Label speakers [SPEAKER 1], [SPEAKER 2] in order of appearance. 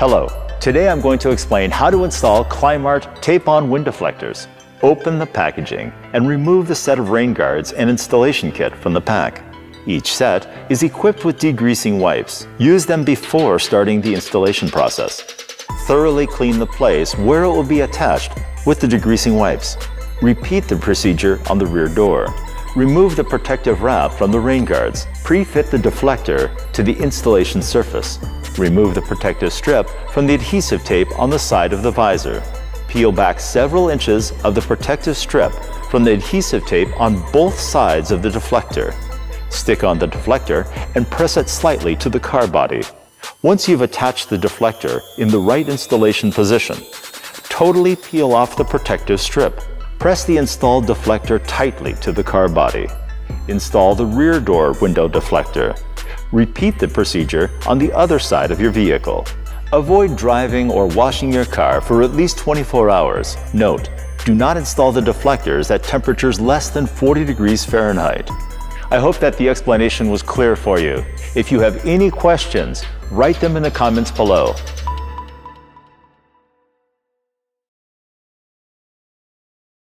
[SPEAKER 1] Hello, today I'm going to explain how to install CLIM ART tape-on wind deflectors. Open the packaging and remove the set of rain guards and installation kit from the pack. Each set is equipped with degreasing wipes. Use them before starting the installation process. Thoroughly clean the place where it will be attached with the degreasing wipes. Repeat the procedure on the rear door. Remove the protective wrap from the rain guards. Pre-fit the deflector to the installation surface. Remove the protective strip from the adhesive tape on the side of the visor. Peel back several inches of the protective strip from the adhesive tape on both sides of the deflector. Stick on the deflector and press it slightly to the car body. Once you've attached the deflector in the right installation position, totally peel off the protective strip. Press the installed deflector tightly to the car body. Install the rear door window deflector. Repeat the procedure on the other side of your vehicle. Avoid driving or washing your car for at least 24 hours. Note, do not install the deflectors at temperatures less than 40 degrees Fahrenheit. I hope that the explanation was clear for you. If you have any questions, write them in the comments below.